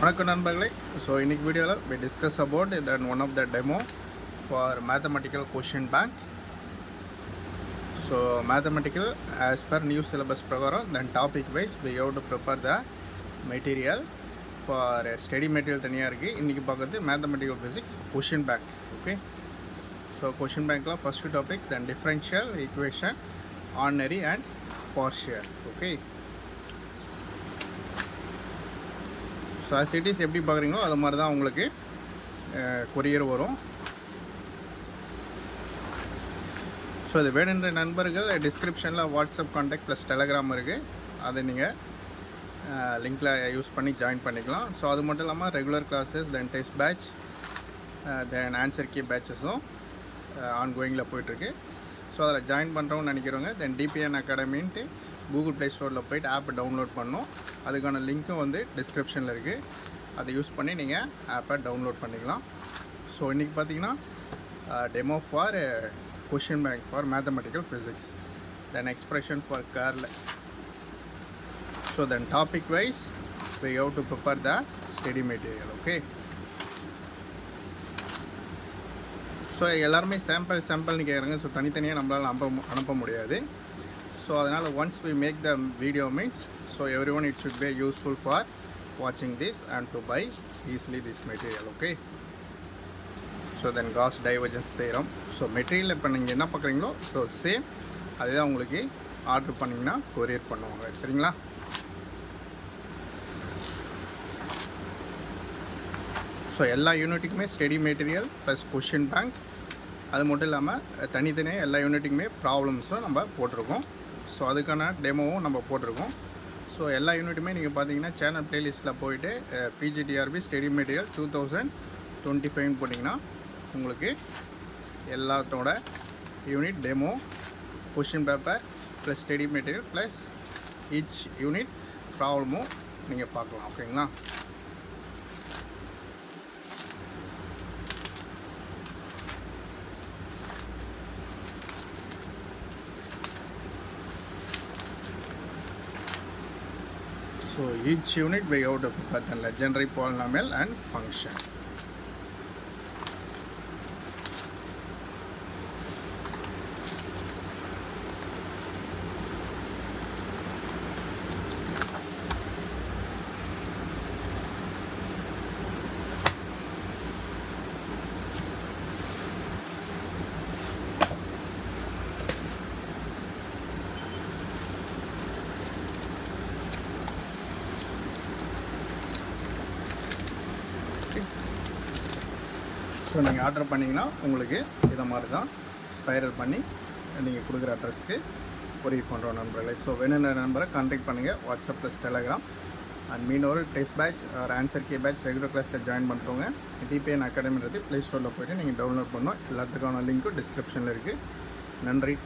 வணக்கம் நண்பர்களே. ஸோ இன்னைக்கு வீடியோவில் we discuss about that one of the demo for mathematical question bank. So mathematical as per new syllabus பிரகாரம் then topic wise we have to prepare the material for study material தனியாக இருக்குது. இன்றைக்கி பார்க்குறது mathematical physics question bank. Okay, so question bankல first topic then differential equation ordinary and partial. Okay, so as it is எப்படி பார்க்குறீங்களோ அது மாதிரி தான் உங்களுக்கு கொரியர் வரும். ஸோ இது வேணுன்ற நண்பர்கள் டிஸ்கிரிப்ஷனில் வாட்ஸ்அப் கான்டாக்ட் ப்ளஸ் டெலகிராம் இருக்குது, அதை நீங்கள் லிங்க்கில் யூஸ் பண்ணி ஜாயின் பண்ணிக்கலாம். ஸோ அது மட்டும் இல்லாமல் regular classes then test batch then answer key பேட்சஸும் ஆன்கோயிங்கில் போயிட்டுருக்கு. ஸோ அதில் ஜாயின் பண்ணுறோன்னு நினைக்கிறவங்க தென் டிபிஎன் அகாடமின்ட்டு கூகுள் ப்ளே ஸ்டோரில் போய்ட்டு ஆப்பை டவுன்லோட் பண்ணணும். அதுக்கான லிங்க்கும் வந்து டிஸ்கிரிப்ஷனில் இருக்குது, அதை யூஸ் பண்ணி நீங்கள் ஆப்பை டவுன்லோட் பண்ணிக்கலாம். ஸோ இன்றைக்கி பார்த்தீங்கன்னா demo for question bank for mathematical physics then expression for curl. So then topic wise we have to prepare the study material. Okay, so எல்லாருமே சாம்பிள்னு கேட்குறாங்க. ஸோ தனித்தனியாக நம்மளால் அனுப்ப முடியாது. ஸோ அதனால் once we make the video means so everyone it should be useful for watching this and to buy easily this material. Okay, so then Gauss divergence theorem. So material இப்போ நீங்கள் என்ன பார்க்குறீங்களோ so same அதே தான் உங்களுக்கு order பண்ணிங்கன்னா courier பண்ணுவாங்க. சரிங்களா? So எல்லா யூனிட்டுக்குமே study material plus question bank, அது மட்டும் இல்லாமல் தனித்தனியாக எல்லா யூனிட்டுக்குமே ப்ராப்ளம்ஸும் நம்ம போட்டிருக்கோம். ஸோ அதுக்கான டெமோவும் நம்ம போட்டிருக்கோம். ஸோ எல்லா யூனிட்டுமே நீங்கள் பார்த்தீங்கன்னா சேனல் ப்ளேலிஸ்ட்டில் போயிட்டு பிஜிடிஆர்பி ஸ்டடி மெட்டீரியல் 2025 போட்டிங்கன்னா உங்களுக்கு எல்லாத்தோட unit demo question paper plus study material plus each unit ப்ராப்ளமும் நீங்கள் பார்க்கலாம். ஓகேங்களா? So each unit we have to prepare the legendary polynomial and function. So நீங்கள் ஆர்டர் பண்ணிங்கன்னா உங்களுக்கு இதை மாதிரி தான் ஸ்பைரல் பண்ணி நீங்கள் கொடுக்குற அட்ரஸ்க்கு கொரியர் பண்ணுறோம் நண்பர்களே. ஸோ வேணுன்ற நம்பரை கான்டாக்ட் பண்ணுங்கள் வாட்ஸ்அப் ப்ளஸ் டெலகிராம். அண்ட் மீனோர் டெஸ்ட் பேட்ச் ஒரு ஆன்சர் கே பேட்ச் ரெகுலர் கிளாஸில் ஜாயின் பண்ணுறவங்க டிபிஎன் அகாடமின்றது ப்ளே ஸ்டோரில் போய்ட்டு நீங்கள் டவுன்லோட் பண்ணோம். எல்லாத்துக்கான லிங்க்கும் டிஸ்கிரிப்ஷனில் இருக்குது. நன்றி.